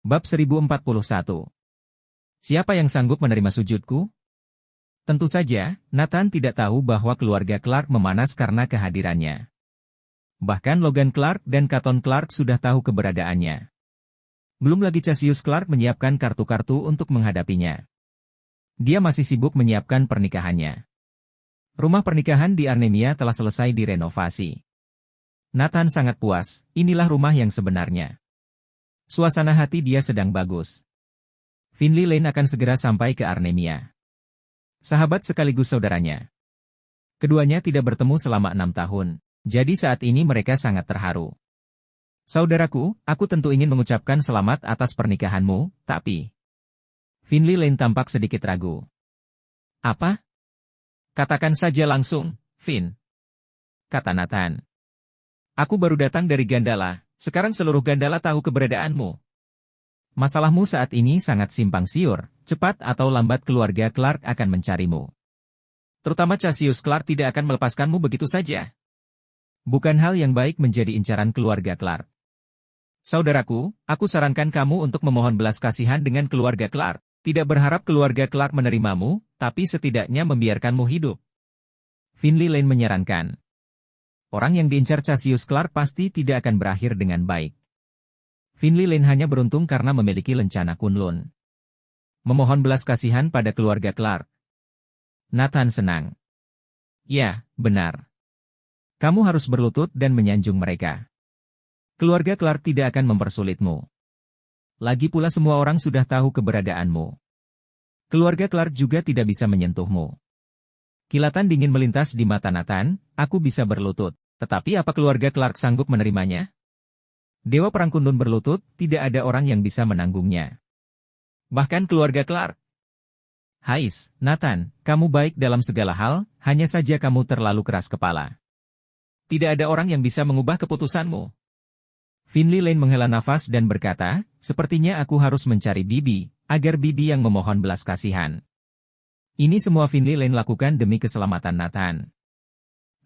Bab 1041. Siapa yang sanggup menerima sujudku? Tentu saja, Nathan tidak tahu bahwa keluarga Clark memanas karena kehadirannya. Bahkan Logan Clark dan Caton Clark sudah tahu keberadaannya. Belum lagi Cassius Clark menyiapkan kartu-kartu untuk menghadapinya. Dia masih sibuk menyiapkan pernikahannya. Rumah pernikahan di Arnemia telah selesai direnovasi. Nathan sangat puas, inilah rumah yang sebenarnya. Suasana hati dia sedang bagus. Finley Lane akan segera sampai ke Arnemia. Sahabat sekaligus saudaranya. Keduanya tidak bertemu selama 6 tahun, jadi saat ini mereka sangat terharu. Saudaraku, aku tentu ingin mengucapkan selamat atas pernikahanmu, tapi... Finley Lane tampak sedikit ragu. Apa? Katakan saja langsung, Finn. Kata Nathan. Aku baru datang dari Gandala. Sekarang seluruh Gandala tahu keberadaanmu. Masalahmu saat ini sangat simpang siur, cepat atau lambat keluarga Clark akan mencarimu. Terutama Cassius Clark tidak akan melepaskanmu begitu saja. Bukan hal yang baik menjadi incaran keluarga Clark. Saudaraku, aku sarankan kamu untuk memohon belas kasihan dengan keluarga Clark. Tidak berharap keluarga Clark menerimamu, tapi setidaknya membiarkanmu hidup. Finley Lane menyarankan. Orang yang diincar Cassius Clark pasti tidak akan berakhir dengan baik. Finley Lane hanya beruntung karena memiliki lencana Kunlun. Memohon belas kasihan pada keluarga Clark. Nathan senang. Ya, benar. Kamu harus berlutut dan menyanjung mereka. Keluarga Clark tidak akan mempersulitmu. Lagi pula semua orang sudah tahu keberadaanmu. Keluarga Clark juga tidak bisa menyentuhmu. Kilatan dingin melintas di mata Nathan, aku bisa berlutut. Tetapi apa keluarga Clark sanggup menerimanya? Dewa Perang Kunlun berlutut, tidak ada orang yang bisa menanggungnya. Bahkan keluarga Clark. Hais, Nathan, kamu baik dalam segala hal, hanya saja kamu terlalu keras kepala. Tidak ada orang yang bisa mengubah keputusanmu. Finley Lane menghela nafas dan berkata, sepertinya aku harus mencari Bibi, agar Bibi yang memohon belas kasihan. Ini semua Finley Lane lakukan demi keselamatan Nathan.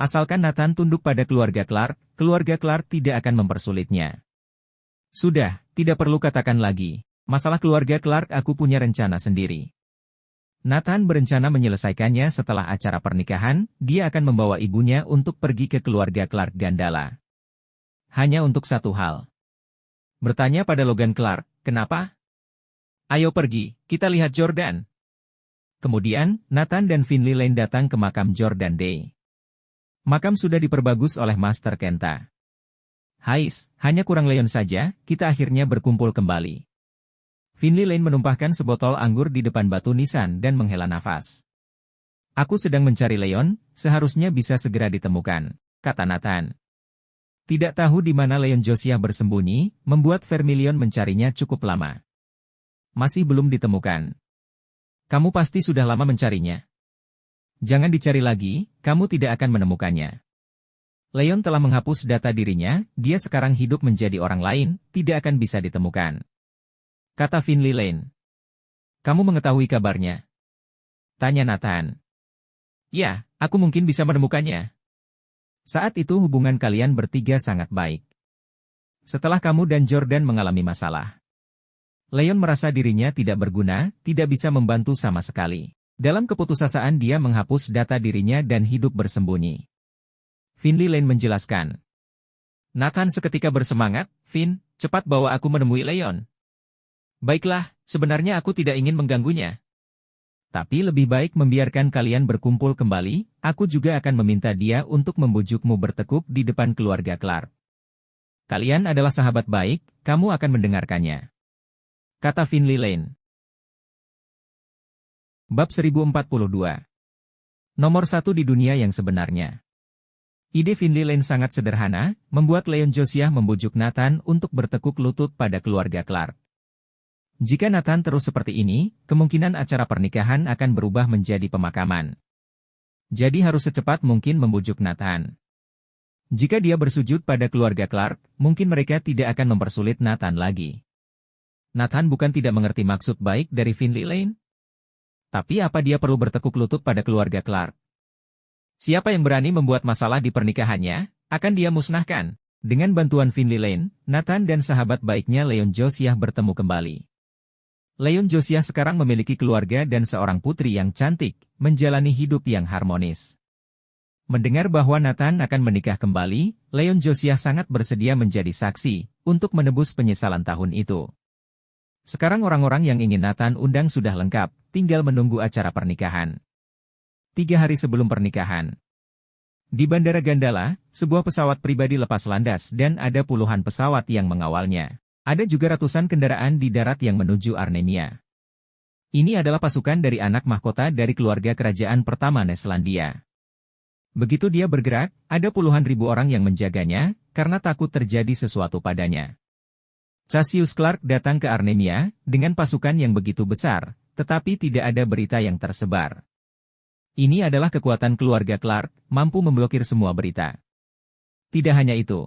Asalkan Nathan tunduk pada keluarga Clark tidak akan mempersulitnya. Sudah, tidak perlu katakan lagi. Masalah keluarga Clark aku punya rencana sendiri. Nathan berencana menyelesaikannya setelah acara pernikahan, dia akan membawa ibunya untuk pergi ke keluarga Clark Gandala. Hanya untuk satu hal. Bertanya pada Logan Clark, kenapa? Ayo pergi, kita lihat Jordan. Kemudian, Nathan dan Finley Lane datang ke makam Jordan Day. Makam sudah diperbagus oleh Master Kenta. Hais, hanya kurang Leon saja, kita akhirnya berkumpul kembali. Finley Lane menumpahkan sebotol anggur di depan batu nisan dan menghela nafas. Aku sedang mencari Leon, seharusnya bisa segera ditemukan, kata Nathan. Tidak tahu di mana Leon Josiah bersembunyi, membuat Vermilion mencarinya cukup lama. Masih belum ditemukan. Kamu pasti sudah lama mencarinya. Jangan dicari lagi, kamu tidak akan menemukannya. Leon telah menghapus data dirinya, dia sekarang hidup menjadi orang lain, tidak akan bisa ditemukan. Kata Finley Lane. Kamu mengetahui kabarnya? Tanya Nathan. Ya, aku mungkin bisa menemukannya. Saat itu hubungan kalian bertiga sangat baik. Setelah kamu dan Jordan mengalami masalah. Leon merasa dirinya tidak berguna, tidak bisa membantu sama sekali. Dalam keputusasaan dia menghapus data dirinya dan hidup bersembunyi. Finley Lane menjelaskan. Nathan seketika bersemangat, Finn, cepat bawa aku menemui Leon. Baiklah, sebenarnya aku tidak ingin mengganggunya. Tapi lebih baik membiarkan kalian berkumpul kembali, aku juga akan meminta dia untuk membujukmu bertekuk di depan keluarga Clark. Kalian adalah sahabat baik, kamu akan mendengarkannya. Kata Finley Lane. Bab 1042. Nomor 1 di dunia yang sebenarnya. Ide Finley Lane sangat sederhana, membuat Leon Josiah membujuk Nathan untuk bertekuk lutut pada keluarga Clark. Jika Nathan terus seperti ini, kemungkinan acara pernikahan akan berubah menjadi pemakaman. Jadi harus secepat mungkin membujuk Nathan. Jika dia bersujud pada keluarga Clark, mungkin mereka tidak akan mempersulit Nathan lagi. Nathan bukan tidak mengerti maksud baik dari Finley Lane? Tapi apa dia perlu bertekuk lutut pada keluarga Clark? Siapa yang berani membuat masalah di pernikahannya, akan dia musnahkan. Dengan bantuan Finley Lane, Nathan dan sahabat baiknya Leon Josiah bertemu kembali. Leon Josiah sekarang memiliki keluarga dan seorang putri yang cantik, menjalani hidup yang harmonis. Mendengar bahwa Nathan akan menikah kembali, Leon Josiah sangat bersedia menjadi saksi untuk menebus penyesalan tahun itu. Sekarang orang-orang yang ingin Nathan undang sudah lengkap, tinggal menunggu acara pernikahan. 3 hari sebelum pernikahan. Di Bandara Gandala, sebuah pesawat pribadi lepas landas dan ada puluhan pesawat yang mengawalnya. Ada juga ratusan kendaraan di darat yang menuju Armenia. Ini adalah pasukan dari anak mahkota dari keluarga kerajaan pertama Neselandia. Begitu dia bergerak, ada puluhan ribu orang yang menjaganya, karena takut terjadi sesuatu padanya. Cassius Clark datang ke Armenia, dengan pasukan yang begitu besar, tetapi tidak ada berita yang tersebar. Ini adalah kekuatan keluarga Clark, mampu memblokir semua berita. Tidak hanya itu.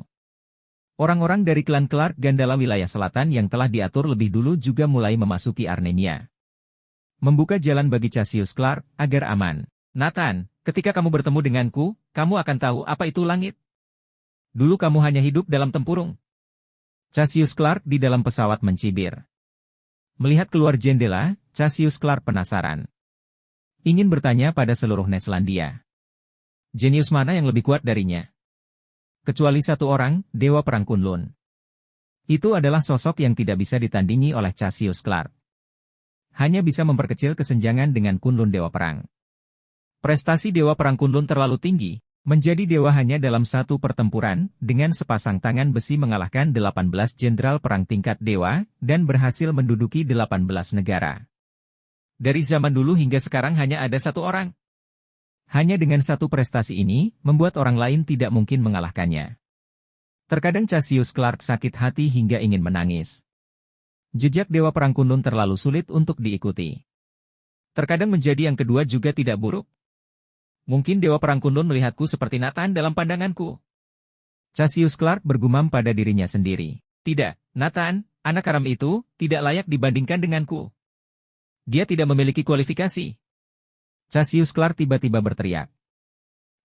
Orang-orang dari klan Clark Gandala wilayah selatan yang telah diatur lebih dulu juga mulai memasuki Armenia. Membuka jalan bagi Cassius Clark, agar aman. Nathan, ketika kamu bertemu denganku, kamu akan tahu apa itu langit. Dulu kamu hanya hidup dalam tempurung. Cassius Clark di dalam pesawat mencibir. Melihat keluar jendela, Cassius Clark penasaran. Ingin bertanya pada seluruh Neselandia. Jenius mana yang lebih kuat darinya? Kecuali satu orang, Dewa Perang Kunlun. Itu adalah sosok yang tidak bisa ditandingi oleh Cassius Clark. Hanya bisa memperkecil kesenjangan dengan Kunlun Dewa Perang. Prestasi Dewa Perang Kunlun terlalu tinggi, menjadi dewa hanya dalam satu pertempuran, dengan sepasang tangan besi mengalahkan 18 jenderal perang tingkat dewa, dan berhasil menduduki 18 negara. Dari zaman dulu hingga sekarang hanya ada satu orang. Hanya dengan satu prestasi ini, membuat orang lain tidak mungkin mengalahkannya. Terkadang Cassius Clark sakit hati hingga ingin menangis. Jejak Dewa Perang Kunlun terlalu sulit untuk diikuti. Terkadang menjadi yang kedua juga tidak buruk. Mungkin Dewa Perang Kunlun melihatku seperti Nathan dalam pandanganku. Cassius Clark bergumam pada dirinya sendiri. Tidak, Nathan, anak haram itu, tidak layak dibandingkan denganku. Dia tidak memiliki kualifikasi. Cassius Clark tiba-tiba berteriak.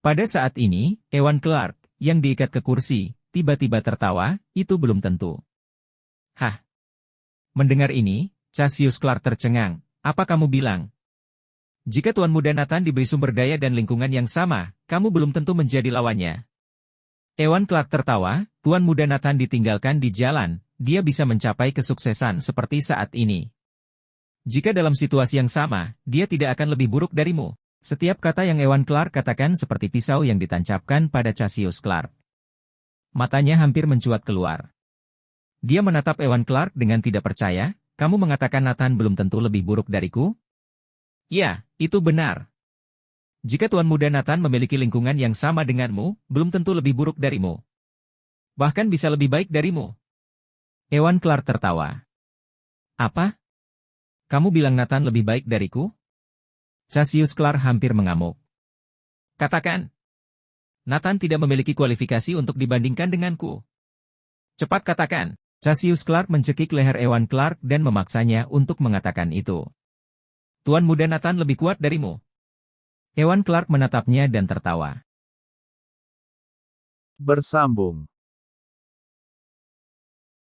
Pada saat ini, Ewan Clark, yang diikat ke kursi, tiba-tiba tertawa, itu belum tentu. Hah? Mendengar ini, Cassius Clark tercengang. Apa kamu bilang? Jika Tuan Muda Nathan diberi sumber daya dan lingkungan yang sama, kamu belum tentu menjadi lawannya. Ewan Clark tertawa, Tuan Muda Nathan ditinggalkan di jalan, dia bisa mencapai kesuksesan seperti saat ini. Jika dalam situasi yang sama, dia tidak akan lebih buruk darimu. Setiap kata yang Ewan Clark katakan seperti pisau yang ditancapkan pada Cassius Clark. Matanya hampir mencuat keluar. Dia menatap Ewan Clark dengan tidak percaya, kamu mengatakan Nathan belum tentu lebih buruk dariku? Ya, itu benar. Jika Tuan Muda Nathan memiliki lingkungan yang sama denganmu, belum tentu lebih buruk darimu. Bahkan bisa lebih baik darimu. Ewan Clark tertawa. Apa? Kamu bilang Nathan lebih baik dariku? Cassius Clark hampir mengamuk. Katakan. Nathan tidak memiliki kualifikasi untuk dibandingkan denganku. Cepat katakan. Cassius Clark mencekik leher Ewan Clark dan memaksanya untuk mengatakan itu. Tuan Muda Nathan lebih kuat darimu. Ewan Clark menatapnya dan tertawa. Bersambung.